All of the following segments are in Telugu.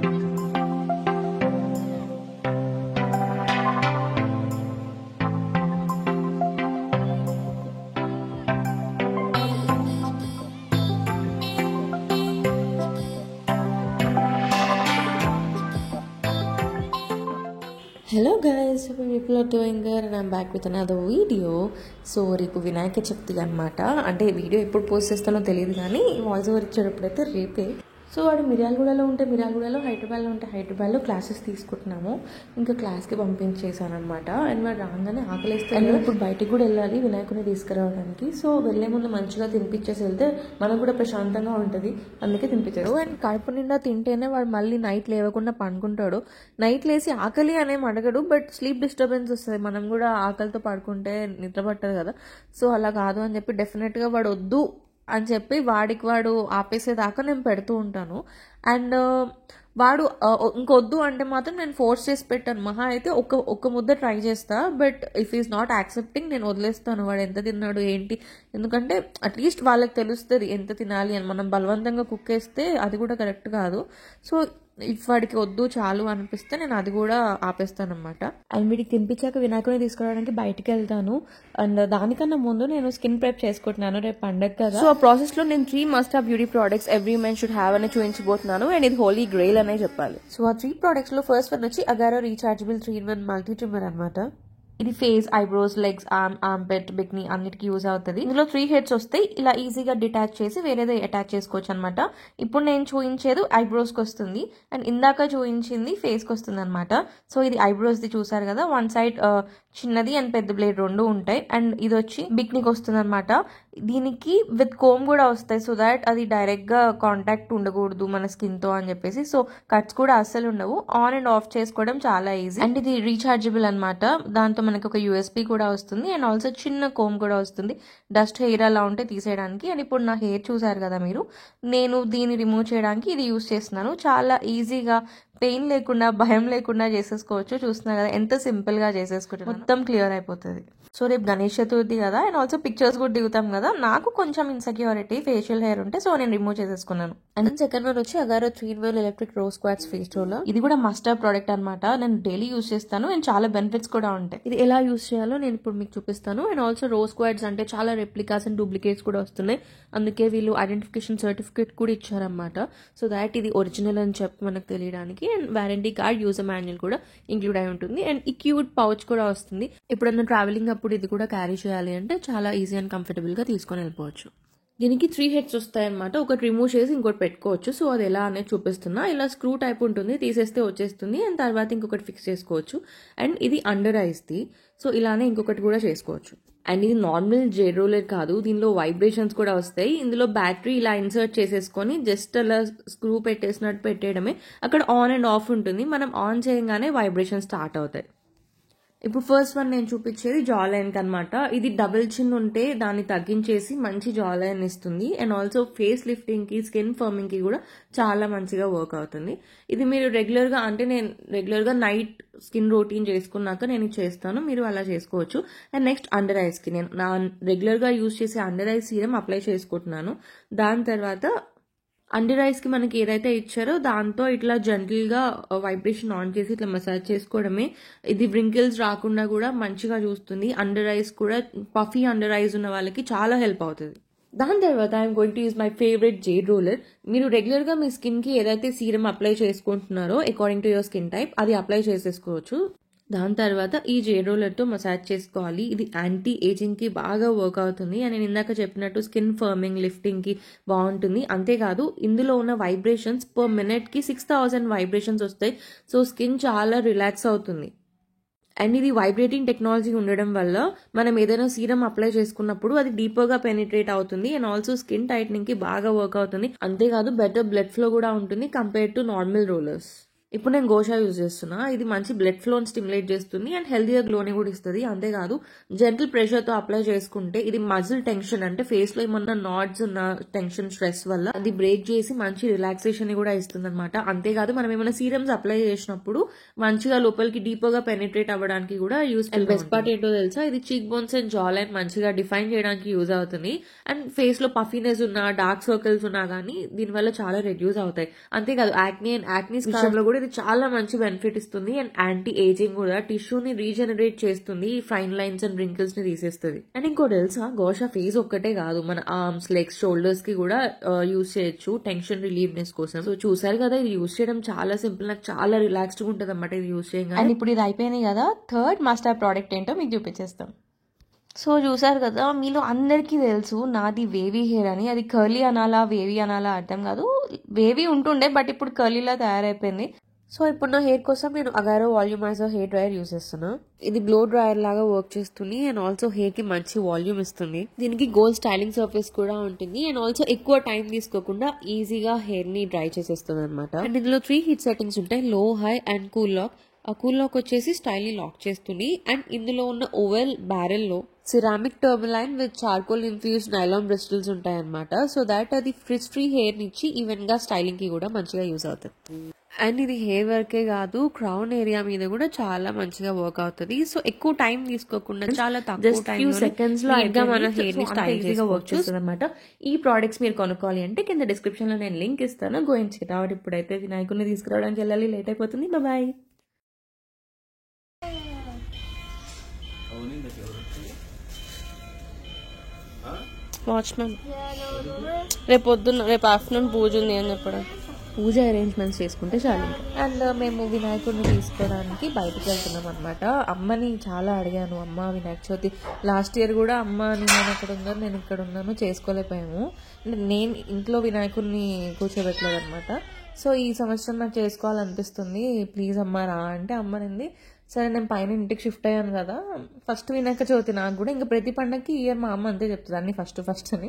Hello guys, hope people are doing good and I'm back with another video. So రేపు వినాయక చవితి అనమాట. అంటే వీడియో ఎప్పుడు పోస్ట్ చేస్తానో తెలియదు కానీ వాయిస్ ఓవర్ ఇచ్చేటప్పుడైతే రేపే. సో వాడు మిర్యాలగూడలో ఉంటే మిర్యాలగూడలో, హైదరాబాద్లో ఉంటే హైదరాబాద్లో క్లాసెస్ తీసుకుంటున్నాము. ఇంకా క్లాస్కి పంపించేసాను అనమాట. అండ్ వాడు రాగానే ఆకలిస్తే ఇప్పుడు బయటికి కూడా వెళ్ళాలి వినాయకుని తీసుకురావడానికి. సో వెళ్ళే ముందు మంచిగా తినిపించేసి వెళ్తే మనకు కూడా ప్రశాంతంగా ఉంటుంది, అందుకే తినిపించారు. అండ్ కడుపు నిండా తింటేనే వాడు మళ్ళీ నైట్ లేవకుండా పండుకుంటాడు. నైట్ లేసి ఆకలి అనేం అడగడు, బట్ స్లీప్ డిస్టర్బెన్స్ వస్తుంది. మనం కూడా ఆకలితో పడుకుంటే నిద్ర పట్టదు కదా. సో అలా కాదు అని చెప్పి డెఫినెట్గా వాడు వద్దు అని చెప్పి వాడికి వాడు ఆపేసేదాకా నేను పెడుతూ ఉంటాను. అండ్ వాడు ఇంకొద్దు అంటే మాత్రం నేను ఫోర్స్ చేసి పెట్టాను. మహా అయితే ఒక్క ముద్ద ట్రై చేస్తా, but if is not accepting నేను వదిలేస్తాను వాడు ఎంత తిన్నాడు ఏంటి. ఎందుకంటే అట్లీస్ట్ వాళ్ళకి తెలుస్తుంది ఎంత తినాలి అని. మనం బలవంతంగా కుక్కేస్తే అది కూడా కరెక్ట్ కాదు. సో ఇఫ్ వాడికి వద్దు చాలు అనిపిస్తే నేను అది కూడా ఆపేస్తాను అనమాట. అండ్ వీడికి తినిపించాక వినాయకుని తీసుకురావడానికి బయటికి వెళ్తాను. అండ్ దానికన్నా ముందు నేను స్కిన్ ప్రెప్ చేసుకుంటున్నాను, రేపు పండగ కదా. సో ఆ ప్రాసెస్ లో నేను 3 must have beauty products every men should have అని చూపించబోతున్నాను. అండ్ ఇది హోలీ గ్రేల్ అనే చెప్పాలి. సో ఆ 3 ప్రోడక్ట్స్ లో ఫస్ట్ వన్ వచ్చి Agaro rechargeable 3-in-1 multi trimmer అనమాట. ఇది face, eyebrows, legs, arm, bikini అన్నిటికీ యూజ్ అవుతుంది. ఇందులో 3 హెడ్స్ వస్తాయి. ఇలా ఈజీగా డిటాచ్ చేసి వేరేదో అటాచ్ చేసుకోవచ్చు అనమాట. ఇప్పుడు నేను చూపించేది ఐబ్రోస్కి వస్తుంది అండ్ ఇందాక చూపించింది ఫేస్కి వస్తుంది అనమాట. సో ఇది ఐబ్రోస్ది చూసారు కదా, వన్ సైడ్ చిన్నది అండ్ పెద్ద బ్లేడ్ 2 ఉంటాయి. అండ్ ఇది వచ్చి బిక్నీకి వస్తుంది అనమాట. దీనికి విత్ కోమ్ కూడా వస్తాయి, సో దాట్ అది డైరెక్ట్ గా కాంటాక్ట్ ఉండకూడదు మన స్కిన్ తో అని చెప్పేసి. సో కట్స్ కూడా అస్సలు ఉండవు. ఆన్ అండ్ ఆఫ్ చేసుకోవడం చాలా ఈజీ. అండ్ ఇది రీఛార్జబుల్ అనమాట. దాంతో మనకి ఒక USB కూడా వస్తుంది అండ్ ఆల్సో చిన్న కోమ్ కూడా వస్తుంది, డస్ట్ హెయిర్ అలా ఉంటే తీసేయడానికి. అండ్ ఇప్పుడు నా హెయిర్ చూసారు కదా మీరు, నేను దీన్ని రిమూవ్ చేయడానికి ఇది యూజ్ చేస్తున్నాను. చాలా ఈజీగా, పెయిన్ లేకుండా, భయం లేకుండా చేసేసుకోవచ్చు. చూస్తున్నారు కదా ఎంత సింపుల్ గా చేసేసుకుంటారు, మొత్తం క్లియర్ అయిపోతుంది. సో రేపు గణేష్ చతుర్థి కదా, అండ్ ఆల్సో పిక్చర్స్ కూడా దిగుతాం కదా. నాకు కొంచెం ఇన్సెక్యూరిటీ ఫేషియల్ హెయిర్ ఉంటే సో నేను రిమూవ్ చేసేసుకున్నాను. అండ్ సెకండ్ వన్ వచ్చి Agaro 3-in-1 electric rose quartz face roller. ఇది కూడా మస్ట్ హావ్ ప్రోడక్ట్ అనమాట. నేను డైలీ యూజ్ చేస్తాను అండ్ చాలా బెనిఫిట్స్ కూడా ఉంటాయి. ఇది ఎలా యూజ్ చేయాలో నేను ఇప్పుడు మీకు చూపిస్తాను. అండ్ ఆల్సో రోజ్ క్వార్ట్జ్ అంటే చాలా రెప్లికాస్ అండ్ డూప్లికేట్స్ కూడా వస్తున్నాయి, అందుకే వీళ్ళు ఐడెంటిఫికేషన్ సర్టిఫికేట్ కూడా ఇచ్చారనమాట. సో దాట్ ఇది ఒరిజినల్ అని చెప్పి మనకు తెలియడానికి. And warranty card, user manual కూడా ఇంక్లూడ్ అయి ఉంటుంది. అండ్ ఈ క్యూట్ పౌచ్ కూడా వస్తుంది. ఎప్పుడన్నా ట్రావెలింగ్ అప్పుడు ఇది కూడా క్యారీ చేయాలి అంటే చాలా ఈజీ అండ్ కంఫర్టబుల్ గా తీసుకొని వెళ్ళిపోవచ్చు. దీనికి 3 హెడ్స్ వస్తాయి అనమాట. ఒకటి రిమూవ్ చేసి ఇంకోటి పెట్టుకోవచ్చు. సో అది ఎలా అనేది చూపిస్తున్నా. ఇలా స్క్రూ టైప్ ఉంటుంది, తీసేస్తే వచ్చేస్తుంది. అండ్ తర్వాత ఇంకొకటి ఫిక్స్ చేసుకోవచ్చు. అండ్ ఇది అండర్ ఐస్ది, సో ఇలానే ఇంకొకటి కూడా చేసుకోవచ్చు. అండ్ ఇది నార్మల్ జెల్ రోలర్ కాదు, దీనిలో వైబ్రేషన్స్ కూడా వస్తాయి. ఇందులో బ్యాటరీ ఇలా ఇన్సర్ట్ చేసేసుకొని జస్ట్ అలా స్క్రూ పెట్టేసినట్టు పెట్టేయడమే. అక్కడ ఆన్ అండ్ ఆఫ్ ఉంటుంది, మనం ఆన్ చేయగానే వైబ్రేషన్ స్టార్ట్ అవుతాయి. ఇప్పుడు ఫస్ట్ వన్ నేను చూపించేది జా లైన్ కి అనమాట. ఇది డబుల్ చిన్ ఉంటే దాన్ని తగ్గించేసి మంచి జా లైన్ ఇస్తుంది. అండ్ ఆల్సో ఫేస్ లిఫ్టింగ్ కి, స్కిన్ ఫర్మింగ్ కి కూడా చాలా మంచిగా వర్క్ అవుతుంది. ఇది మీరు రెగ్యులర్ గా, అంటే నేను రెగ్యులర్ గా నైట్ స్కిన్ రొటీన్ చేసుకున్నాక నేను చేస్తాను, మీరు అలా చేసుకోవచ్చు. అండ్ నెక్స్ట్ అండర్ ఐస్ కి నేను నా రెగ్యులర్ గా యూజ్ చేసే అండర్ ఐస్ సీరం అప్లై చేసుకుంటున్నాను. దాని తర్వాత అండర్ ఐస్ కి మనకి ఏదైతే ఇచ్చారో దాంతో ఇట్లా జెంటిల్ గా వైబ్రేషన్ ఆన్ చేసి ఇట్లా మసాజ్ చేసుకోవడమే. ఇది వ్రింకిల్స్ రాకుండా కూడా మంచిగా చూస్తుంది. అండర్ ఐస్ కూడా, పఫీ అండర్ ఐస్ ఉన్న వాళ్ళకి చాలా హెల్ప్ అవుతుంది. దాని తర్వాత I'm going to use my favourite jade roller. మీరు రెగ్యులర్ గా మీ స్కిన్ కి ఏదైతే సీరం అప్లై చేసుకుంటున్నారో according to your skin type అది అప్లై చేసేసుకోవచ్చు. దాని తర్వాత ఈ జెల్ రోలర్ తో మసాజ్ చేసుకోవాలి. ఇది యాంటీ ఏజింగ్ కి బాగా వర్క్ అవుతుంది. అని నేను ఇందాక చెప్పినట్టు స్కిన్ ఫర్మింగ్, లిఫ్టింగ్ కి బాగుంటుంది. అంతేకాదు ఇందులో ఉన్న వైబ్రేషన్స్ పర్ మినిట్ కి 6000 వైబ్రేషన్స్ వస్తాయి. సో స్కిన్ చాలా రిలాక్స్ అవుతుంది. అండ్ ఇది వైబ్రేటింగ్ టెక్నాలజీ ఉండడం వల్ల మనం ఏదైనా సీరం అప్లై చేసుకున్నప్పుడు అది డీపర్ గా పెనిట్రేట్ అవుతుంది. అండ్ ఆల్సో స్కిన్ టైట్నింగ్ కి బాగా వర్క్ అవుతుంది. అంతేకాదు బెటర్ బ్లడ్ ఫ్లో కూడా ఉంటుంది కంపేర్ టు నార్మల్ రోలర్స్. ఇప్పుడు నేను గోషా యూజ్ చేస్తున్నా. ఇది మంచి బ్లడ్ ఫ్లోని స్టిమ్యులేట్ చేస్తుంది అండ్ హెల్తీగా గ్లోని కూడా ఇస్తుంది. అంతేకాదు జెంటల్ ప్రెషర్ తో అప్లై చేసుకుంటే ఇది మజిల్ టెన్షన్ అంటే ఫేస్ లో ఏమన్నా నాట్స్ ఉన్న టెన్షన్ స్ట్రెస్ వల్ల అది బ్రేక్ చేసి మంచి రిలాక్సేషన్ కూడా ఇస్తుంది అనమాట. అంతేకాదు మనం ఏమైనా సీరమ్స్ అప్లై చేసినప్పుడు మంచిగా లోపలికి డీప్ గా పెనిట్రేట్ అవ్వడానికి కూడా యూజ్. అండ్ బెస్ట్ పార్ట్ ఏంటో తెలుసా, ఇది చీక్ బోన్స్ అండ్ జా లైన్ మంచిగా డిఫైన్ చేయడానికి యూజ్ అవుతుంది. అండ్ ఫేస్ లో పఫీనెస్ ఉన్నా డార్క్ సర్కిల్స్ ఉన్నా కానీ దీనివల్ల చాలా రెడ్యూస్ అవుతాయి. అంతేకాదు యాక్నీ అండ్ యాక్నీస్ విషయంలో కూడా ఇది చాలా మంచి బెనిఫిట్ ఇస్తుంది. అండ్ యాంటీ ఏజింగ్ కూడా టిష్యూని రీజనరేట్ చేస్తుంది, ఫైన్ లైన్స్ అండ్ రింకిల్స్ ని తీసేస్తుంది. అండ్ ఇంకో తెలుసా, గోషా ఫేస్ ఒక్కటే కాదు, మన ఆర్మ్స్ లెగ్స్ షోల్డర్స్ కి కూడా యూజ్ చేయొచ్చు టెన్షన్ రిలీవ్నెస్ కోసం. సో చూసారు కదా, ఇది యూజ్ చేయడం చాలా సింపుల్, నాకు చాలా రిలాక్స్డ్ గా ఉంటుంది అన్నమాట ఇది యూజ్ చేయగా. అండ్ ఇప్పుడు ఇది అయిపోయినాయి కదా, థర్డ్ మస్ట్ హావ్ ప్రోడక్ట్ ఏంటో మీకు చూపించేస్తాం. సో చూసారు కదా, మీలో అందరికీ తెలుసు నాది వేవీ హెయిర్ అని. అది కర్లీ అనాలా వేవీ అనాలా అర్థం కాదు, వేవీ ఉంటుండే బట్ ఇప్పుడు కర్లీలా తయారైపోయింది. సో ఇప్పుడు నా హెయిర్ కోసం నేను Agaro volumiser hair dryer use చేస్తున్నాను. ఇది బ్లో డ్రైయర్ లాగా వర్క్ చేస్తుంది అండ్ ఆల్సో హెయిర్ కి మంచి వాల్యూమ్ ఇస్తుంది. దీనికి గోల్డ్ స్టైలింగ్ సర్ఫేస్ కూడా ఉంటుంది అండ్ ఆల్సో ఎక్కువ టైం తీసుకోకుండా ఈజీగా హెయిర్ ని డ్రై చేసేస్తుంది అనమాట. అండ్ ఇందులో 3 హీట్ సెట్టింగ్స్ ఉంటాయి, low, high and cool lock. ఆ కూల్ లాక్ వచ్చేసి స్టైల్ ని లాక్ చేస్తుంది. అండ్ ఇందులో ఉన్న ఓవెల్ బ్యారెల్ లో ceramic tourmaline with charcoal infused nylon bristles ఉంటాయి అనమాట. సో దాట్ అది ఫ్రిజ్ ఫ్రీ హెయిర్ నుంచి ఈవెన్ గా స్టైలింగ్ కి కూడా మంచిగా యూజ్ అవుతుంది. అండ్ ఇది హెయిర్ వర్కే కాదు, క్రౌన్ ఏరియా మీద కూడా చాలా మంచిగా వర్క్ అవుతుంది. సో ఎక్కువ టైం తీసుకోకుండా చాలా తక్కువ సెకండ్స్ లో మన హెయిర్ ని స్టైల్ వర్క్ చేస్తుంది అనమాట. ఈ ప్రోడక్ట్స్ మీరు కొనుక్కోవాలి అంటే కింద డిస్క్రిప్షన్ లో నేను లింక్ ఇస్తాను, go and check it out. ఇప్పుడైతే వినాయకుడిని తీసుకురావడానికి వెళ్ళాలి, లేట్ అయిపోతుంది. బాయ్. వాచ్మెన్ రేపు ఆఫ్టర్నూన్ పూజ ఉంది అని చెప్పడం, పూజ అరేంజ్మెంట్స్ చేసుకుంటే చాలు. అండ్ మేము వినాయకుడిని తీసుకోవడానికి బయటకు వెళ్తున్నాం అనమాట. అమ్మని చాలా అడిగాను, అమ్మ వినాయక చవితి లాస్ట్ ఇయర్ కూడా అమ్మ నేను అక్కడ ఉన్నాను నేను ఇక్కడ ఉన్నాను చేసుకోలేకపోయాము. నేను ఇంట్లో వినాయకుడిని కూర్చోబెట్టలేదు అనమాట. సో ఈ సంవత్సరం నాకు చేసుకోవాలనిపిస్తుంది, ప్లీజ్ అమ్మ రా అంటే అమ్మనింది. సరే నేను పైన ఇంటికి షిఫ్ట్ అయ్యాను కదా, ఫస్ట్ వినాయక చవితి నాకు కూడా, ఇంకా ప్రతి పండగకి ఇయర్ మా అమ్మ అంతే చెప్తుంది అన్ని ఫస్ట్ అని.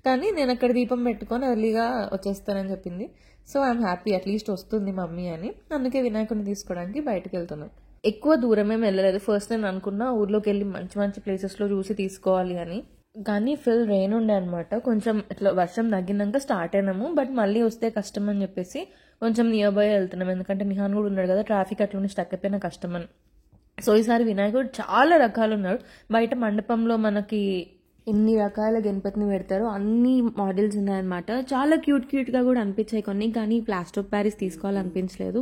కానీ నేను అక్కడ దీపం పెట్టుకొని ఎర్లీగా వచ్చేస్తానని చెప్పింది. సో ఐఎమ్ హ్యాపీ, అట్లీస్ట్ వస్తుంది మమ్మీ అని. అందుకే వినాయకుడిని తీసుకోవడానికి బయటకు వెళ్తున్నాను. ఎక్కువ దూరమేం వెళ్ళలేదు. ఫస్ట్ నేను అనుకున్నా ఊర్లోకి వెళ్ళి మంచి మంచి ప్లేసెస్లో చూసి తీసుకోవాలి అని, కానీ ఫుల్ రెయిన్ ఉండే అనమాట. కొంచెం ఇట్లా వర్షం తగ్గినాక స్టార్ట్ అయినాము, బట్ మళ్ళీ వస్తే కష్టం అని చెప్పేసి కొంచెం నియర్ బై వెళ్తున్నాం. ఎందుకంటే నిహాన్ కూడా ఉన్నాడు కదా, ట్రాఫిక్ అట్లా స్టక్ అయిపోయిన కష్టం అని. సో ఈసారి వినాయకుడు చాలా రకాలు ఉన్నాడు. బయట మండపంలో మనకి ఎన్ని రకాల గణపతిని పెడతారో అన్ని మోడల్స్ ఉన్నాయన్నమాట. చాలా క్యూట్ గా కూడా అనిపించాయి కొన్ని, కానీ ప్లాస్టర్ ఆఫ్ ప్యారిస్ తీసుకోవాలనిపించలేదు.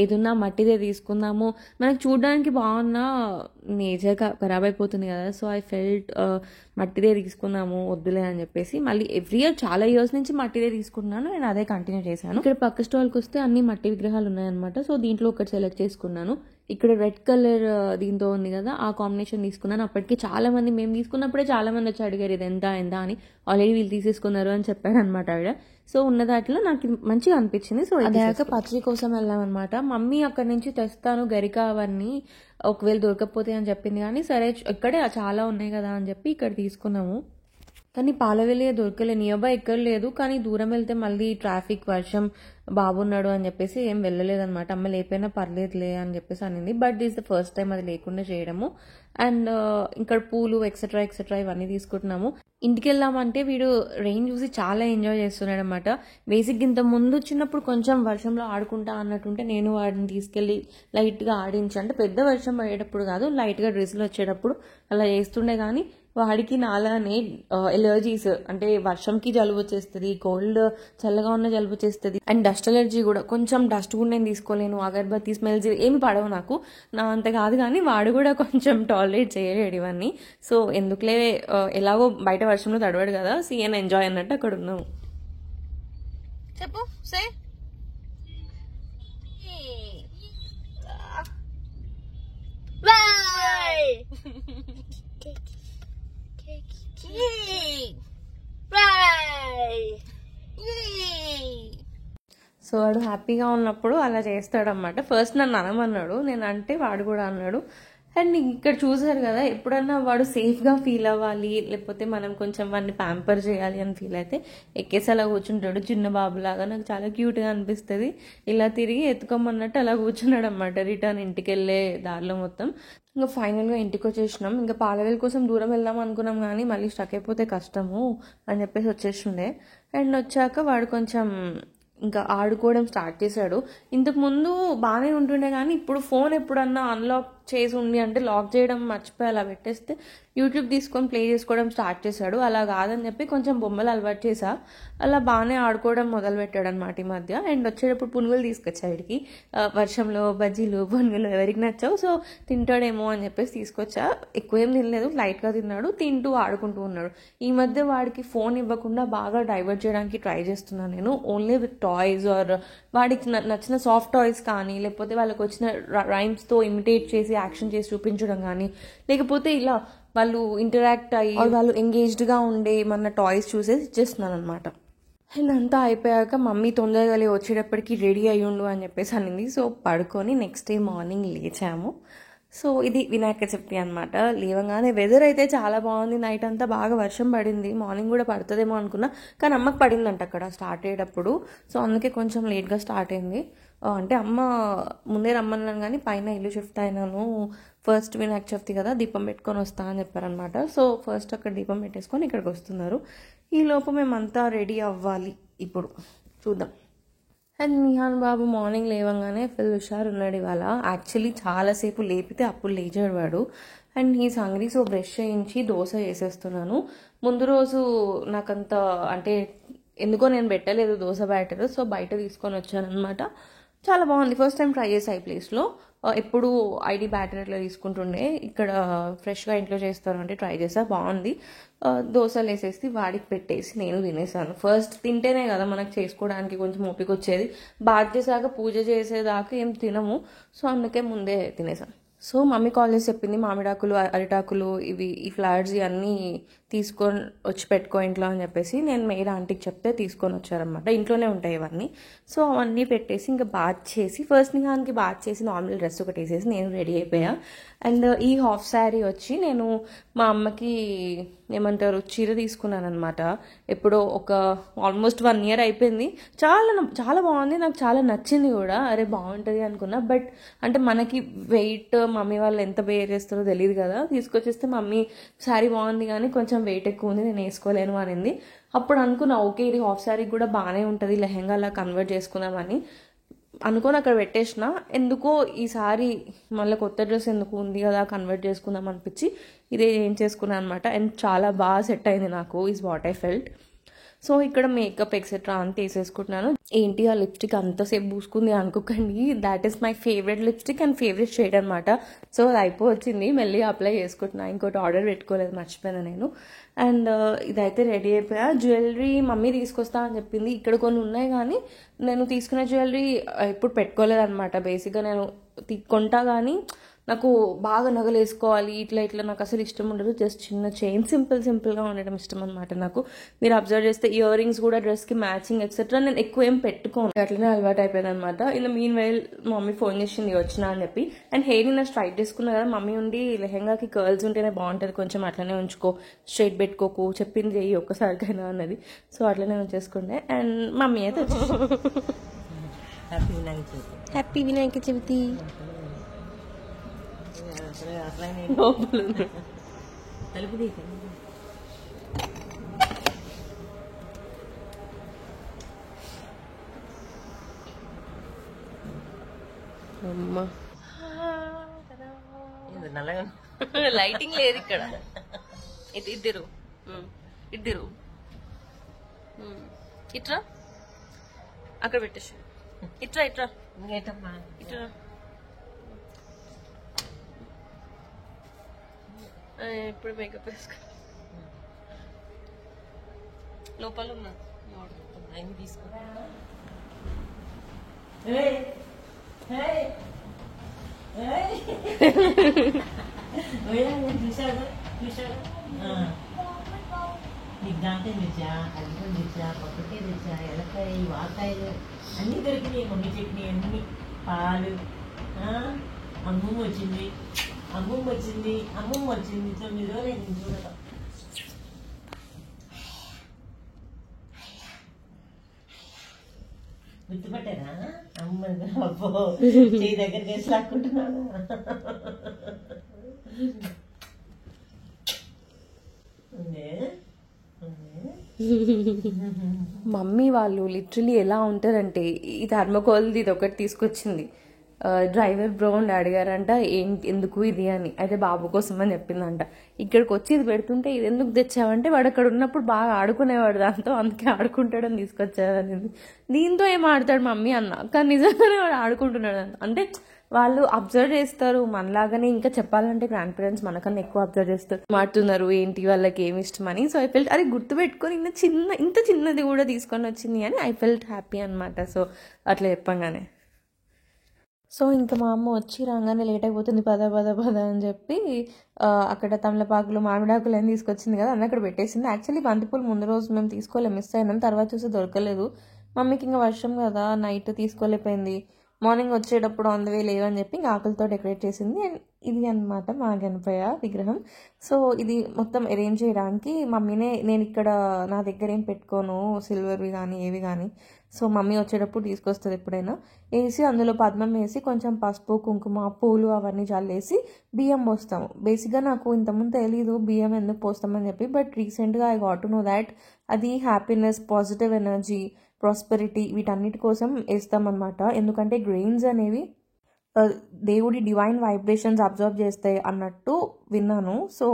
ఏదున్నా మట్టిదే తీసుకుందాము, మనకు చూడడానికి బాగున్నా నేచర్ ఖరాబ్ అయిపోతుంది కదా. సో ఐ ఫెల్ట్ మట్టిదే తీసుకుందాము వద్దులే అని చెప్పేసి మళ్ళీ ఎవ్రీ ఇయర్ చాలా ఇయర్స్ నుంచి మట్టిదే తీసుకున్నాను, నేను అదే కంటిన్యూ చేశాను. ఇక్కడ పక్క స్టాల్కి వస్తే అన్ని మట్టి విగ్రహాలు ఉన్నాయన్నమాట. సో దీంట్లో ఒకటి సెలెక్ట్ చేసుకున్నాను. ఇక్కడ రెడ్ కలర్ దీంతో ఉంది కదా, ఆ కాంబినేషన్ తీసుకున్నాను. అప్పటికి చాలా మంది, మేము తీసుకున్నప్పుడే చాలా మంది వచ్చి అడిగారు ఇది ఎంత అని. ఆల్రెడీ వీళ్ళు తీసేసుకున్నారు అని చెప్పారు అనమాట ఆవిడ. సో ఉన్న దాంట్లో నాకు మంచిగా అనిపించింది. సో అదాక పచ్చడి కోసం వెళ్ళామన్నమాట. మమ్మీ అక్కడి నుంచి తెస్తాను గరిక అవన్నీ ఒకవేళ దొరకకపోతే అని చెప్పింది, కానీ సరే ఇక్కడే చాలా ఉన్నాయి కదా అని చెప్పి ఇక్కడ తీసుకున్నాము. కానీ పాలవెల్లి దొరకలే, నియర్ బై ఎక్కడ లేదు. కానీ దూరం వెళ్తే మళ్ళీ ట్రాఫిక్, వర్షం, బాబున్నాడు అని చెప్పేసి ఏం వెళ్ళలేదన్నమాట. అమ్మ లేకపోయినా పర్లేదులే అని చెప్పేసి అనింది. But this the first time అది లేకుండా చేయడము. అండ్ ఇక్కడ పూలు ఎక్సెట్రా ఇవన్నీ తీసుకుంటున్నాము. ఇంటికి వెళ్దామంటే వీడు రెయిన్ చూసి చాలా ఎంజాయ్ చేస్తున్నాడు అనమాట. బేసిక్ ఇంత ముందు వచ్చినప్పుడు కొంచెం వర్షంలో ఆడుకుంటా అన్నట్టుంటే నేను వాడిని తీసుకెళ్లి లైట్గా ఆడించి, అంటే పెద్ద వర్షం పడేటప్పుడు కాదు, లైట్గా డ్రెస్సులు వచ్చేటప్పుడు అలా చేస్తుండే. కానీ వాడికి నాలానే ఎలర్జీస్, అంటే వర్షంకి జలుబు వచ్చేస్తుంది, కోల్డ్ చల్లగా ఉన్న జలుబు వచ్చేస్తుంది, అండ్ డస్ట్ ఎలర్జీ కూడా. కొంచెం డస్ట్ కూడా నేను తీసుకోలేను, అగర్బత్తి స్మెల్స్ ఏమి పడవు నాకు. నా అంత కాదు, కానీ వాడు కూడా కొంచెం టాలరేట్ చేయలేడు ఇవన్నీ. సో ఎందుకులే, ఎలాగో బయట వర్షంలో తడవాడు కదా, సీఎన్ ఎంజాయ్ అన్నట్టు అక్కడ ఉన్నాము. చెప్పు సే సో వాడు హ్యాపీగా ఉన్నప్పుడు అలా చేస్తాడనమాట. ఫస్ట్ నన్ను అనమన్నాడు, నేను అంటే వాడు కూడా అన్నాడు అండ్ ఇక్కడ చూసారు కదా, ఎప్పుడన్నా వాడు సేఫ్గా ఫీల్ అవ్వాలి, లేకపోతే మనం కొంచెం వాడిని ప్యాంపర్ చేయాలి అని ఫీల్ అయితే ఎక్కేసి అలా కూర్చుంటాడు చిన్న బాబులాగా. నాకు చాలా క్యూట్గా అనిపిస్తుంది. ఇలా తిరిగి ఎత్తుకోమన్నట్టు అలా కూర్చున్నాడు అనమాట రిటర్న్ ఇంటికి వెళ్ళే దారిలో మొత్తం. ఇంకా ఫైనల్గా ఇంటికి వచ్చేసినాం. ఇంకా పాలవేల కోసం దూరం వెళ్దాం అనుకున్నాం కానీ మళ్ళీ స్టక్ అయిపోతే కష్టము అని చెప్పేసి వచ్చేసిండే. అండ్ వచ్చాక వాడు కొంచెం ఇంకా ఆడుకోవడం స్టార్ట్ చేశాడు. ఇంతకు ముందు బాగానే ఉంటుండే కానీ ఇప్పుడు ఫోన్ ఎప్పుడన్నా అన్లాక్ చేసి ఉంది అంటే లాక్ చేయడం మర్చిపోయి అలా పెట్టేస్తే యూట్యూబ్ తీసుకొని ప్లే చేసుకోవడం స్టార్ట్ చేశాడు. అలా కాదని చెప్పి కొంచెం బొమ్మలు అలవాటు చేసా. అలా బాగానే ఆడుకోవడం మొదలు పెట్టాడు అనమాట ఈ మధ్య. అండ్ వచ్చేటప్పుడు పునుగులు తీసుకొచ్చా వీడికి. వర్షంలో బజ్జీలు పునుగులు ఎవరికి నచ్చావు, సో తింటాడేమో అని చెప్పేసి తీసుకొచ్చా. ఎక్కువ ఏం తినలేదు, లైట్గా తిన్నాడు, తింటూ ఆడుకుంటూ ఉన్నాడు. ఈ మధ్య వాడికి ఫోన్ ఇవ్వకుండా బాగా డైవర్ట్ చేయడానికి ట్రై చేస్తున్నాను నేను. ఓన్లీ విత్ టాయ్స్ ఆర్ వాడికి నచ్చిన సాఫ్ట్ టాయ్స్ కానీ, లేకపోతే వాళ్ళకి వచ్చిన రైమ్స్తో ఇమిటేట్ చేసి యాక్షన్ చేసి చూపించడం కానీ, లేకపోతే ఇలా వాళ్ళు ఇంటరాక్ట్ అయ్యి వాళ్ళు ఎంగేజ్డ్గా ఉండే మన టాయ్స్ చూసేసి ఇచ్చేస్తున్నాను అనమాట. అండ్ అంతా అయిపోయాక మమ్మీ తొందరగా వచ్చేటప్పటికి రెడీ అయ్యుండు అని చెప్పేసి అనింది. సో పడుకొని నెక్స్ట్ డే మార్నింగ్ లేచాము. సో ఇది వినాయక చవితి అనమాట. లేవగానే వెదర్ అయితే చాలా బాగుంది. నైట్ అంతా బాగా వర్షం పడింది. మార్నింగ్ కూడా పడుతుందేమో అనుకున్నా, కానీ అమ్మకి పడిందంట అక్కడ స్టార్ట్ అయ్యేటప్పుడు. సో అందుకే కొంచెం లేట్గా స్టార్ట్ అయింది. అంటే అమ్మ ముందే రమ్మన్నాను కానీ పైన ఇల్లు షిఫ్ట్ అయినాను. ఫస్ట్ వినాయక చవితి కదా, దీపం పెట్టుకొని వస్తా అని చెప్పారనమాట. సో ఫస్ట్ అక్కడ దీపం పెట్టేసుకొని ఇక్కడికి వస్తున్నారు. ఈ లోపు మేమంతా రెడీ అవ్వాలి. ఇప్పుడు చూద్దాం. అండ్ నిహాన్ బాబు మార్నింగ్ లేవగానే ఫుల్ హుషారు ఉన్నాడు ఇవాళ. యాక్చువల్లీ చాలాసేపు లేపితే అప్పుడు లేచాడు వాడు. And he's hungry, so brush చేయించి దోశ చేసేస్తున్నాను. ముందు రోజు నాకంత అంటే ఎందుకో నేను పెట్టలేదు దోశ బ్యాటర్, సో బయట తీసుకొని వచ్చాను అనమాట. చాలా బాగుంది. ఫస్ట్ టైం ట్రై చేసా ఈ ప్లేస్లో. ఎప్పుడు ఐడి బ్యాటర్ అట్లా తీసుకుంటుండే, ఇక్కడ ఫ్రెష్గా ఇంట్లో చేస్తారు అంటే ట్రై చేసా, బాగుంది. దోశలు వేసేసి వాడికి పెట్టేసి నేను తినేసాను. ఫస్ట్ తింటేనే కదా మనకు చేసుకోవడానికి కొంచెం ఓపిక వచ్చేది. బాత్ చేసాక పూజ చేసేదాకా ఏం తినము, సో అందుకే ముందే తినేసాను. సో మమ్మీ కాల్ చేసి చెప్పింది మామిడాకులు, అరిటాకులు, ఈ ఫ్లవర్స్ ఇవన్నీ తీసుకొని వచ్చి పెట్టుకో ఇంట్లో అని చెప్పేసి. నేను మెయిన్ ఆంటీకి చెప్తే తీసుకొని వచ్చారనమాట. ఇంట్లోనే ఉంటాయి ఇవన్నీ. సో అవన్నీ పెట్టేసి ఇంకా బాత్ చేసి, ఫస్ట్ నిహాన్కి బాత్ చేసి నార్మల్ డ్రెస్ ఒకటి వేసేసి నేను రెడీ అయిపోయా. అండ్ ఈ హాఫ్ శారీ వచ్చి నేను మా అమ్మకి ఏమంటారు చీర తీసుకున్నాను అనమాట. ఎప్పుడో ఒక ఆల్మోస్ట్ 1 year అయిపోయింది. చాలా బాగుంది, నాకు చాలా నచ్చింది కూడా. అరే బాగుంటుంది అనుకున్నా, బట్ అంటే మనకి వెయిట్ మమ్మీ వాళ్ళు ఎంత బేర్ చేస్తారో తెలియదు కదా. తీసుకొచ్చేస్తే మమ్మీ శారీ బాగుంది కానీ కొంచెం వెయిట్ ఎక్కువ ఉంది, నేను వేసుకోలేను అనింది. అప్పుడు అనుకున్నా ఓకే ఇది హాఫ్ శారీ కూడా బాగానే ఉంటుంది, లెహెంగాలా కన్వర్ట్ చేసుకుందామని అనుకోని అక్కడ పెట్టేసిన. ఎందుకో ఈసారి మళ్ళీ కొత్త డ్రెస్ ఎందుకు ఉంది కదా కన్వర్ట్ చేసుకుందాం అనిపించి ఇదే ఏం చేసుకున్నాను అనమాట. అండ్ చాలా బాగా సెట్ అయింది నాకు, is what I felt. So ఇక్కడ మేకప్ ఎక్సెట్రా అంతా వేసేసుకుంటున్నాను. ఏంటి ఆ లిప్స్టిక్ అంతసేపు పూసుకుంది అనుకోకండి, that is my favourite lipstick and favourite shade అనమాట. సో అది అయిపోవచ్చింది, మెల్లిగా అప్లై చేసుకుంటున్నా. ఇంకోటి ఆర్డర్ పెట్టుకోలేదు, మర్చిపోయాను నేను. అండ్ ఇదైతే రెడీ అయిపోయా. జ్యువెలరీ మమ్మీ తీసుకొస్తా అని చెప్పింది. ఇక్కడ కొన్ని ఉన్నాయి కానీ నేను తీసుకున్న జ్యువెలరీ ఎప్పుడు పెట్టుకోలేదన్నమాట. బేసిక్గా నేను కొంటా కానీ నాకు బాగా నగలు వేసుకోవాలి ఇట్లా నాకు అసలు ఇష్టం ఉండదు. జస్ట్ చిన్న చైన్ సింపుల్గా ఉండడం ఇష్టం అనమాట నాకు. మీరు అబ్జర్వ్ చేస్తే ఇయర్ రింగ్స్ కూడా డ్రెస్కి మ్యాచింగ్ ఎక్సెట్రా నేను ఎక్కువ ఏం పెట్టుకోను, అట్లనే అలవాటు అయిపోయింది అనమాట. ఇలా మీన్ వైల్ మమ్మీ ఫోన్ చేసింది వచ్చినా అని చెప్పి. అండ్ హెయిర్ నా స్ట్రైట్ చేసుకున్నా కదా, మమ్మీ ఉండి లెహెంగాకి కర్ల్స్ ఉంటేనే బాగుంటుంది, కొంచెం అట్లనే ఉంచుకో, స్ట్రైట్ పెట్టుకోకు, చెప్పింది చెయ్యి ఒక్కసారికైనా అన్నది. సో అట్లనే ఉంచేసుకుంటే. అండ్ మమ్మీ అయితే హ్యాపీ వినాయక చవితి. లైటింగ్ లేదు ఇక్కడ. ఇద్దరు ఇట్రా అక్కడ పెట్టేసి ఇట్రా ఇట్రా ఇప్పుడు మేకప్ వేసుకో. లోపల ఉన్నా తీసుకో. నీకు దాంట్లో తెచ్చా, అల్లం తెచ్చా, పక్కకే తెచ్చా, ఎలకాయ, వాకాయలు అన్నీ దొరికినాయి. మమ్మీ చట్నీ అన్నీ, పాలు, అమ్మమ్మ వచ్చింది, అమ్మమ్మ వచ్చింది 9 రోజులు నేను చూడటం. గుర్తుపట్టారా అమ్మ? అబ్బో చేయి దగ్గరికి వేసి లాక్కుంటున్నాను. మమ్మీ వాళ్ళు లిటరలీ ఎలా ఉంటారంటే, ఈ థర్మకోల్ది ఇది ఒకటి తీసుకొచ్చింది. డ్రైవర్ బ్రో అని అడిగారంట ఏంటి ఎందుకు ఇది అని. అయితే బాబు కోసం అని చెప్పిందంట. ఇక్కడికి వచ్చి ఇది పెడుతుంటే ఇది ఎందుకు తెచ్చావంటే వాడు అక్కడ ఉన్నప్పుడు బాగా ఆడుకునేవాడు దాంతో, అందుకే ఆడుకుంటాడని తీసుకొచ్చాడని. దీంతో ఏం ఆడతాడు మమ్మీ అన్న, కానీ నిజంగానే వాడు ఆడుకుంటున్నాడు అంటే వాళ్ళు అబ్జర్వ్ చేస్తారు మనలాగానే. ఇంకా చెప్పాలంటే గ్రాండ్ పేరెంట్స్ మనకన్నా ఎక్కువ అబ్జర్వ్ చేస్తారు, మారుతున్నారు ఏంటి వాళ్ళకి ఏమి ఇష్టం అని. సో ఐ ఫెల్ట్ అది గుర్తుపెట్టుకొని ఇంత చిన్నది కూడా తీసుకొని వచ్చింది అని ఐ ఫెల్ట్ హ్యాపీ అనమాట. సో అట్లా చెప్పంగానే సో ఇంకా మా అమ్మ వచ్చి రాగానే లేట్ అయిపోతుంది పద పద పద అని చెప్పి అక్కడ తమలపాకులు మామిడాకులు అని తీసుకొచ్చింది కదా అని అక్కడ పెట్టేసింది. యాక్చువల్లీ బంతిపూలు ముందు రోజు మేము తీసుకోలేము, మిస్ అయినాం. తర్వాత చూస్తే దొరకలేదు. మమ్మీకి ఇంకా వర్షం కదా నైట్ తీసుకోలేకపోయింది. మార్నింగ్ వచ్చేటప్పుడు ఆన్ ద వే లేవని చెప్పి ఇంకా ఆకులతో డెకరేట్ చేసింది. అండ్ ఇది అనమాట మా గణపయ్య విగ్రహం. సో ఇది మొత్తం అరేంజ్ చేయడానికి మమ్మీనే, నేను ఇక్కడ నా దగ్గర ఏం పెట్టుకోను సిల్వర్వి కానీ ఏవి కానీ. సో మమ్మీ వచ్చేటప్పుడు తీసుకొస్తుంది ఎప్పుడైనా. వేసి అందులో పద్మం వేసి కొంచెం పసుపు కుంకుమ పూలు అవన్నీ చల్లేసి బియ్యం పోస్తాము. బేసిక్గా నాకు ఇంతకుముందు తెలీదు బియ్యం ఎందుకు పోస్తామని చెప్పి, బట్ రీసెంట్గా I got to know that అది హ్యాపీనెస్, పాజిటివ్ ఎనర్జీ, ప్రాస్పెరిటీ వీటన్నిటి కోసం వేస్తామన్నమాట. ఎందుకంటే గ్రెయిన్స్ అనేవి దేవుడి డివైన్ వైబ్రేషన్స్ అబ్జర్వ్ చేస్తాయి అన్నట్టు విన్నాను. సో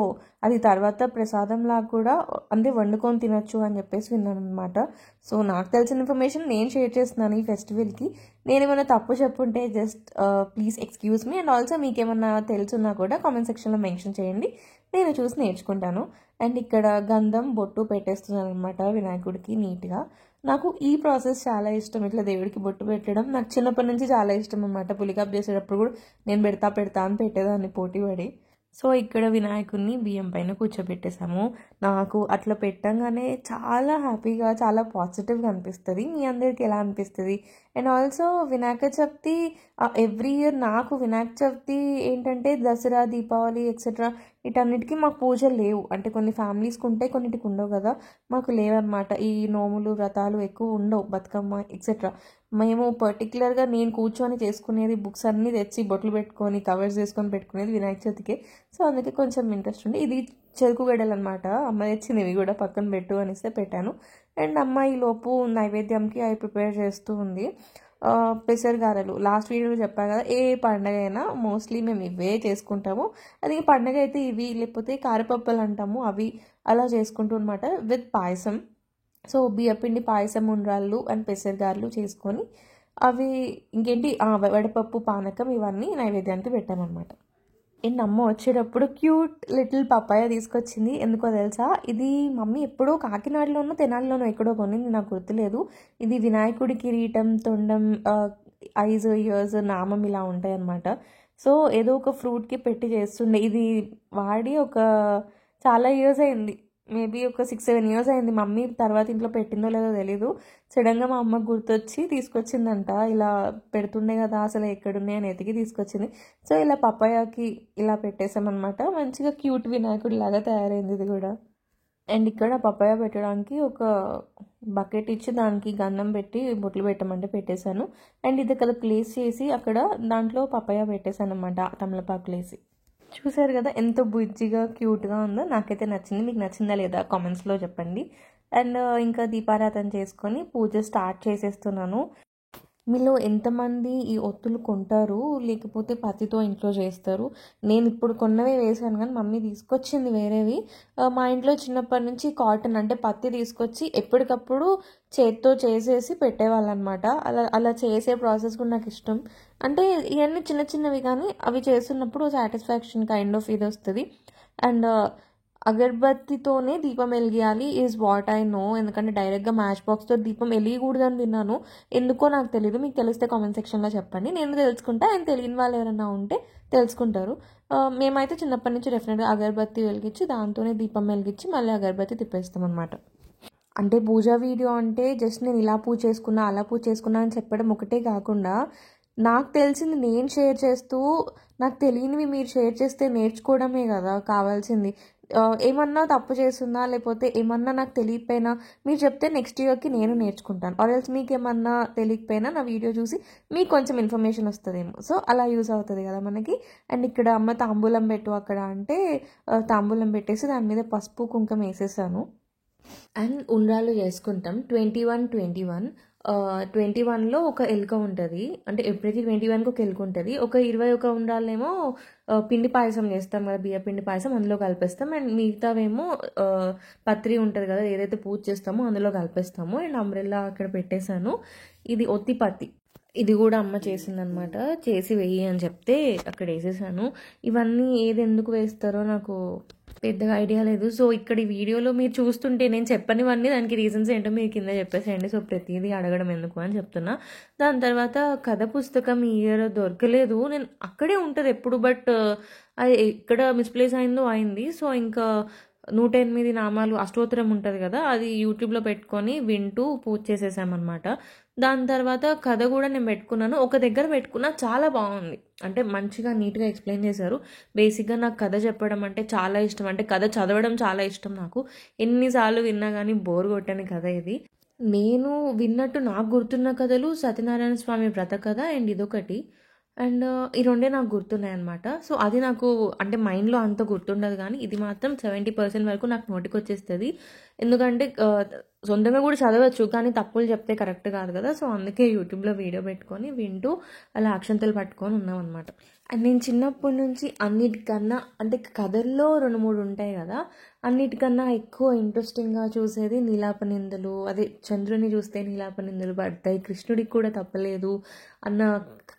అది తర్వాత ప్రసాదంలా కూడా అంటే వండుకొని తినచ్చు అని చెప్పేసి విన్నాను అనమాట. సో నాకు తెలిసిన ఇన్ఫర్మేషన్ నేను షేర్ చేస్తున్నాను ఈ ఫెస్టివల్కి. నేనేమైనా తప్పు చెప్పుంటే just please excuse me. And also మీకేమన్నా తెలుసున్నా కూడా కామెంట్ సెక్షన్లో మెన్షన్ చేయండి, నేను చూసి నేర్చుకుంటాను. అండ్ ఇక్కడ గంధం బొట్టు పెట్టేస్తున్నాను అనమాట వినాయకుడికి నీట్గా. నాకు ఈ ప్రాసెస్ చాలా ఇష్టం, ఇట్లా దేవుడికి బొట్టు పెట్టడం నాకు చిన్నప్పటి నుంచి చాలా ఇష్టం అనమాట. పులికప్ చేసేటప్పుడు కూడా నేను పెడతా అని పెట్టేదాన్ని పోటీపడి. సో ఇక్కడ వినాయకుడిని బియ్యం పైన కూర్చోబెట్టేసాము. నాకు అట్లా పెట్టంగానే చాలా హ్యాపీగా చాలా పాజిటివ్గా అనిపిస్తుంది. మీ అందరికి ఎలా అనిపిస్తుంది? And also Vinayaka Chavithi every year నాకు వినాయక చవితి ఏంటంటే దసరా దీపావళి ఎక్సెట్రా వీటన్నిటికీ మాకు పూజలు లేవు. అంటే కొన్ని ఫ్యామిలీస్కి ఉంటాయి, కొన్నిటికి ఉండవు కదా, మాకు లేవన్నమాట. ఈ నోములు వ్రతాలు ఎక్కువ ఉండవు, బతుకమ్మ ఎక్సెట్రా. మేము పర్టికులర్గా నేను కూర్చొని చేసుకునేది బుక్స్ అన్నీ తెచ్చి బొట్లు పెట్టుకొని కవర్స్ చేసుకొని పెట్టుకునేది వినాయక చవితికే. సో అందుకే కొంచెం ఇంట్రెస్ట్ ఉంది. ఇది చెరుకు గడ్డలు అనమాట, అమ్మ తెచ్చింది. ఇవి కూడా పక్కన పెట్టు అనిస్తే పెట్టాను. అండ్ అమ్మ ఈ లోపు నైవేద్యంకి అవి ప్రిపేర్ చేస్తూ ఉంది. పెసరగారెలు లాస్ట్ వీడియోలో చెప్పా కదా, ఏ పండగ అయినా మోస్ట్లీ మేము ఇవే చేసుకుంటాము. అది పండగ అయితే ఇవి, లేకపోతే కారపప్పలు అంటాము అవి, అలా చేసుకుంటూ అనమాట విత్ పాయసం. సో బియ్యపిండి పాయసం ఉండ్రాళ్ళు అండ్ పెసరగారెలు చేసుకొని అవి ఇంకేంటి వడపప్పు పానకం ఇవన్నీ నైవేద్యానికి పెట్టామన్నమాట. అండ్ అమ్మ వచ్చేటప్పుడు క్యూట్ లిటిల్ పపాయ తీసుకొచ్చింది. ఎందుకో తెలుసా, ఇది మమ్మీ ఎప్పుడో కాకినాడలోనో తెనాలిలోనో ఎక్కడో కొనింది, నాకు గుర్తులేదు. ఇది వినాయకుడి కిరీటం, తొండం, ఐజ్, ఇయర్స్, నామం ఇలా ఉంటాయి అన్నమాట. సో ఏదో ఒక ఫ్రూట్కి పెట్టి చేస్తుండే. ఇది వాడి చాలా ఇయర్స్ అయింది, మేబీ ఒక 6-7 ఇయర్స్ అయింది. మమ్మీ తర్వాత ఇంట్లో పెట్టిందో లేదో తెలీదు. సడన్గా మా అమ్మకు గుర్తొచ్చి తీసుకొచ్చిందంట. ఇలా పెడుతుండే కదా అసలు ఎక్కడున్నాయి అని ఎతికి తీసుకొచ్చింది. సో ఇలా పపాయాకి ఇలా పెట్టేసామన్నమాట. మంచిగా క్యూట్ వినాయకుడి లాగా తయారైంది ఇది కూడా. అండ్ ఇక్కడ పపాయ పెట్టడానికి ఒక బకెట్ ఇచ్చి దానికి గంధం పెట్టి బొట్లు పెట్టమంటే పెట్టేశాను. అండ్ ఇది ఇక్కడ ప్లేస్ చేసి అక్కడ దాంట్లో పపాయ పెట్టేశాను అనమాట, తమలపాకులు వేసి. చూసారు కదా ఎంత బుజ్జిగా క్యూట్గా ఉందో. నాకైతే నచ్చింది, మీకు నచ్చిందా లేదా కామెంట్స్లో చెప్పండి. అండ్ ఇంకా దీపారాధన చేసుకొని పూజ స్టార్ట్ చేసేస్తున్నాను. మీలో ఎంతమంది ఈ ఒత్తులు కొంటారు లేకపోతే పత్తితో ఇంట్లో చేస్తారు? నేను ఇప్పుడు కొన్నవే వేసాను, కానీ మమ్మీ తీసుకొచ్చింది వేరేవి. మా ఇంట్లో చిన్నప్పటి నుంచి కాటన్ అంటే పత్తి తీసుకొచ్చి ఎప్పటికప్పుడు చేత్తో చేసేసి పెట్టేవాళ్ళు అనమాట. అలా చేసే ప్రాసెస్ కూడా నాకు ఇష్టం. అంటే ఇవన్నీ చిన్న చిన్నవి కానీ అవి చేస్తున్నప్పుడు సాటిస్ఫాక్షన్ కైండ్ ఆఫ్ ఇది వస్తుంది. అండ్ అగరబత్తితోనే దీపం వెలిగియాలి ఈజ్ వాట్ ఐ నో. ఎందుకంటే డైరెక్ట్గా మ్యాచ్ బాక్స్తో దీపం వెలిగకూడదని విన్నాను, ఎందుకో నాకు తెలియదు. మీకు తెలిస్తే కామెంట్ సెక్షన్లో చెప్పండి, నేను తెలుసుకుంటా. ఆయన తెలియని వాళ్ళు ఎవరైనా ఉంటే తెలుసుకుంటారు. మేమైతే చిన్నప్పటి నుంచి డెఫినెట్గా అగరబత్తి వెలిగించి దాంతోనే దీపం వెలిగించి మళ్ళీ అగరబత్తి తిప్పేస్తాం అనమాట. అంటే పూజా వీడియో అంటే జస్ట్ నేను ఇలా పూజ చేసుకున్నా అలా పూజ చేసుకున్నా అని చెప్పడం ఒకటే కాకుండా నాకు తెలిసింది నేను షేర్ చేస్తూ నాకు తెలియనివి మీరు షేర్ చేస్తే నేర్చుకోవడమే కదా కావాల్సింది. ఏమన్నా తప్పు చేస్తున్నా లేకపోతే ఏమన్నా నాకు తెలియకపోయినా మీరు చెప్తే నెక్స్ట్ ఇయర్కి నేను నేర్చుకుంటాను. ఆర్ ఎల్స్ మీకు ఏమన్నా తెలియకపోయినా నా వీడియో చూసి మీకు కొంచెం ఇన్ఫర్మేషన్ వస్తుందేమో. సో అలా యూజ్ అవుతుంది కదా మనకి. అండ్ ఇక్కడ అమ్మ తాంబూలం పెట్టు అక్కడ అంటే తాంబూలం పెట్టేసి దాని మీద పసుపు కుంకుమ వేసేసాను. అండ్ ఉండ్రాలు చేసుకుంటాం 21 ఒక ఎలుక ఉంటుంది. అంటే ప్రతి 21కి ఒక ఎలుక ఉంటుంది. ఒక 21 ఉండ్రాలేమో పిండి పాయసం చేస్తాం కదా, బియ్య పిండి పాయసం అందులో కలిపేస్తాం. అండ్ మిగతావేమో పత్రి ఉంటుంది కదా, ఏదైతే పూజ చేస్తామో అందులో కలిపేస్తాము. అండ్ అంబ్రెల్లా అక్కడ పెట్టేశాను. ఇది ఒత్తిపత్తి, ఇది కూడా అమ్మ చేసిందనమాట. చేసి వెయ్యి అని చెప్తే అక్కడ వేసేసాను. ఇవన్నీ ఏది ఎందుకు వేస్తారో నాకు పెద్దగా ఐడియా లేదు. సో ఇక్కడ ఈ వీడియోలో మీరు చూస్తుంటే నేను చెప్పనివన్నీ దానికి రీజన్స్ ఏంటో మీరు కింద చెప్పేసేయండి. సో ప్రతిదీ అడగడం ఎందుకు అని చెప్తున్నా. దాని తర్వాత కథ పుస్తకం ఈ ఇయర్ దొరకలేదు. నేను అక్కడే ఉంటుంది ఎప్పుడు, బట్ అది ఎక్కడ మిస్ప్లేస్ అయింది. సో ఇంకా 108 నామాలు అష్టోత్తరం ఉంటుంది కదా, అది యూట్యూబ్లో పెట్టుకొని వింటూ పూజ చేసేసామన్నమాట. దాని తర్వాత కథ కూడా నేను పెట్టుకున్నాను. ఒక దగ్గర పెట్టుకున్నా, చాలా బాగుంది. అంటే మంచిగా నీట్గా ఎక్స్ప్లెయిన్ చేశారు. బేసిక్గా నాకు కథ చెప్పడం అంటే చాలా ఇష్టం. అంటే కథ చదవడం చాలా ఇష్టం నాకు. ఎన్నిసార్లు విన్నా కానీ బోర్ కొట్టని కథ ఇది. నేను విన్నట్టు నాకు గుర్తున్న కథలు సత్యనారాయణ స్వామి వ్రత కథ అండ్ ఇదొకటి. అండ్ ఈ రెండే నాకు గుర్తున్నాయి అనమాట. సో అది నాకు అంటే మైండ్లో అంత గుర్తుండదు, కానీ ఇది మాత్రం 70% వరకు నాకు నోటికి వచ్చేస్తుంది. ఎందుకంటే సొంతంగా కూడా చదవచ్చు, కానీ తప్పులు చెప్తే కరెక్ట్ కాదు కదా. సో అందుకే యూట్యూబ్లో వీడియో పెట్టుకొని వింటూ అలా అక్షంతలు పట్టుకొని ఉన్నాం అనమాట. అండ్ నేను చిన్నప్పటి నుంచి అన్నిటికన్నా అంటే కథల్లో 2-3 ఉంటాయి కదా, అన్నిటికన్నా ఎక్కువ ఇంట్రెస్టింగ్గా చూసేది నీలాపనిందలు. అదే చంద్రుని చూస్తే నీలాపనిందలు పడతాయి, కృష్ణుడికి కూడా తప్పలేదు అన్న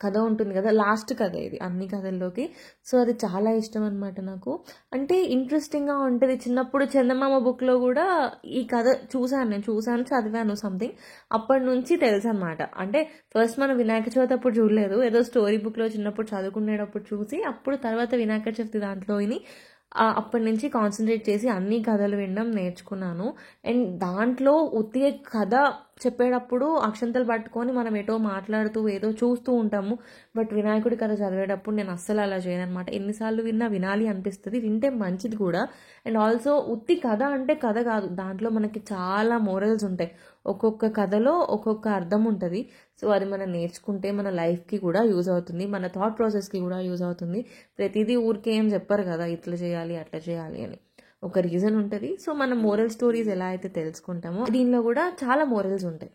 కథ ఉంటుంది కదా, లాస్ట్ కథ ఇది అన్ని కథల్లోకి. సో అది చాలా ఇష్టం అనమాట నాకు. అంటే ఇంట్రెస్టింగ్గా ఉంటుంది. చిన్నప్పుడు చందమామ బుక్లో కూడా ఈ కథ చూశాను చదివాను సంథింగ్. అప్పటి నుంచి తెలుసు అనమాట. అంటే ఫస్ట్ మనం వినాయక చవితి అప్పుడు చూడలేదు, ఏదో స్టోరీ బుక్లో చిన్నప్పుడు చదువుకునేటప్పుడు చూసి అప్పుడు తర్వాత వినాయక చవితి దాంట్లో విని అప్పటి నుంచి కాన్సన్ట్రేట్ చేసి అన్ని కథలు వినడం నేర్చుకున్నాను. అండ్ దాంట్లో ఉత్తిగే కథ చెప్పేటప్పుడు అక్షంతలు పట్టుకొని మనం ఏటో మాట్లాడుతూ ఏదో చూస్తూ ఉంటాము. బట్ వినాయకుడి కథ చదివేటప్పుడు నేను అస్సలు అలా చేయను అనమాట. ఎన్నిసార్లు వినాలి అనిపిస్తుంది, వింటే మంచిది కూడా. అండ్ ఆల్సో ఉత్తి కథ అంటే కథ కాదు, దాంట్లో మనకి చాలా మోరల్స్ ఉంటాయి. ఒక్కొక్క కథలో ఒక్కొక్క అర్థం ఉంటుంది. సో అది మనం నేర్చుకుంటే మన లైఫ్కి కూడా యూజ్ అవుతుంది, మన థాట్ ప్రాసెస్కి కూడా యూజ్ అవుతుంది. ప్రతిదీ ఊరికే ఏం చెప్పరు కదా, ఇట్లా చేయాలి అట్లా చేయాలి అని, ఒక రీజన్ ఉంటుంది. సో మనం మోరల్ స్టోరీస్ ఎలా అయితే తెలుసుకుంటామో దీనిలో కూడా చాలా మోరల్స్ ఉంటాయి.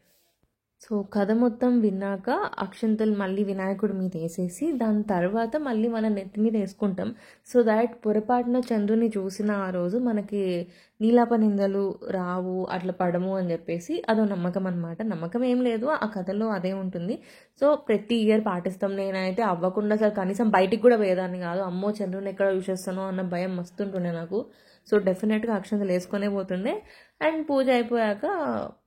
సో కథ మొత్తం విన్నాక అక్షంతలు మళ్ళీ వినాయకుడి మీద వేసేసి దాని తర్వాత మళ్ళీ మన నెత్తి మీద వేసుకుంటాం. సో దాట్ పొరపాటున చంద్రుని చూసిన ఆ రోజు మనకి నీలాపనిందలు రావు, అట్లా పడము అని చెప్పేసి అదో నమ్మకం అనమాట. నమ్మకం ఏం లేదు, ఆ కథలో అదే ఉంటుంది. సో ప్రతి ఇయర్ పాటిస్తాం. నేనైతే అవ్వకుండా అసలు కనీసం బయటికి కూడా పోయేదాన్ని కాదు. అమ్మో చంద్రుని ఎక్కడ చూసేస్తానో అన్న భయం మస్తుంటుండే నాకు. సో డెఫినెట్గా అక్షంతలు వేసుకొనే పోతుండే. అండ్ పూజ అయిపోయాక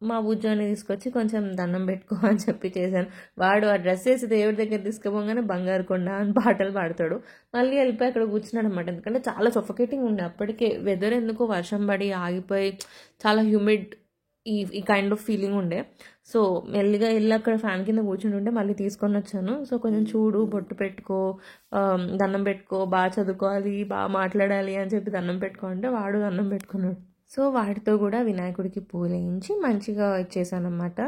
మా బుజ్జాన్ని తీసుకొచ్చి కొంచెం దండం పెట్టుకో అని చెప్పి చేశాను. వాడు ఆ డ్రెస్ వేసి దేవుడి దగ్గర తీసుకుపోగానే బంగారు కొండ అని పాటలు పాడతాడు. మళ్ళీ వెళ్ళిపోయి అక్కడ కూర్చున్నాడు అనమాట. ఎందుకంటే చాలా సఫోకేటింగ్ ఉండే అప్పటికే, వెదర్ ఎందుకో వర్షం పడి ఆగిపోయి చాలా హ్యూమిడ్ ఈ కైండ్ ఆఫ్ ఫీలింగ్ ఉండే. సో మెల్లిగా వెళ్ళి అక్కడ ఫ్యాన్ కింద కూర్చుంటుంటే మళ్ళీ తీసుకొని వచ్చాను. సో కొంచెం చూడు, బొట్టు పెట్టుకో, దండం పెట్టుకో, బాగా చదువుకోవాలి, బాగా మాట్లాడాలి అని చెప్పి దండం పెట్టుకో అంటే వాడు దండం పెట్టుకున్నాడు. సో వాటితో కూడా వినాయకుడికి పూలు వేయించి మంచిగా ఇచ్చేసాను అన్నమాట.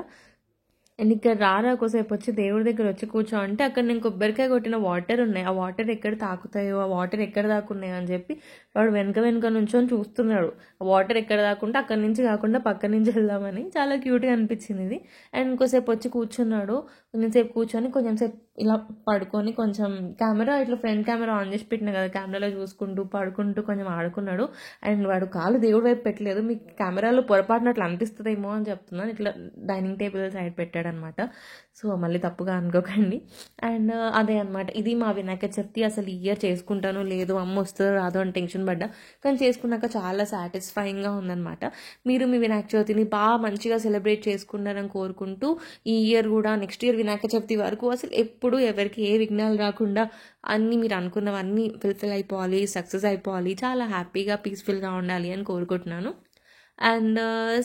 అండ్ ఇక్కడ కోసేపు వచ్చి దేవుడి దగ్గర వచ్చి కూర్చో అంటే అక్కడ నేను కొబ్బరికాయ కొట్టిన వాటర్ ఉన్నాయి, ఆ వాటర్ ఎక్కడ తాకుతాయో, ఆ వాటర్ ఎక్కడ దాకున్నాయో అని చెప్పి వాడు వెనక నుంచొని చూస్తున్నాడు. ఆ వాటర్ ఎక్కడ దాకుంటే అక్కడి నుంచి కాకుండా పక్క నుంచి వెళ్దామని. చాలా క్యూట్గా అనిపించింది ఇది. అండ్ ఇంకోసేపు వచ్చి కూర్చున్నాడు. కొంచెంసేపు కూర్చొని కొంచెంసేపు ఇలా పడుకొని కొంచెం కెమెరా ఇట్లా ఫ్రంట్ కెమెరా ఆన్ చేసి పెట్టినా కదా, కెమెరాలో చూసుకుంటూ పడుకుంటూ కొంచెం ఆడుకున్నాడు. అండ్ వాడు కాలు దేవుడి వైపు పెట్టలేదు, మీకు కెమెరాలో పొరపాటునట్లు అనిపిస్తుందేమో అని చెప్తున్నాను. ఇట్లా డైనింగ్ టేబుల్ సైడ్ పెట్టాడు అనమాట. సో మళ్ళీ తప్పుగా అనుకోకండి. అండ్ అదే అనమాట, ఇది మా వినాయక చవితి. అసలు ఈ ఇయర్ చేసుకుంటానో లేదు, అమ్మ వస్తుందో రాదో అని టెన్షన్ పడ్డా, కానీ చేసుకున్నాక చాలా సాటిస్ఫైయింగ్గా ఉందన్నమాట. మీరు మీ వినాయక చవితిని బాగా మంచిగా సెలబ్రేట్ చేసుకున్నారని కోరుకుంటూ ఈ ఇయర్ కూడా నెక్స్ట్ ఇయర్ వినాయక చవితి వరకు అసలు ఎప్పుడు ఎవరికి ఏ విఘ్నాలు రాకుండా అన్నీ మీరు అనుకున్నవన్నీ ఫుల్ఫిల్ అయిపోవాలి, సక్సెస్ అయిపోవాలి, చాలా హ్యాపీగా పీస్ఫుల్గా ఉండాలి అని కోరుకుంటున్నాను. and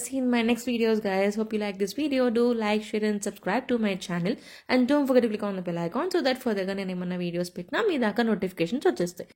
see in my next videos, guys. Hope you like this video. Do like, share and subscribe to my channel, and don't forget to click on the bell icon so that further నేను ఏమన్నా వీడియోస్ పెట్టినా మీ దాకా నోటిఫికేషన్స్ వచ్చేస్తాయి.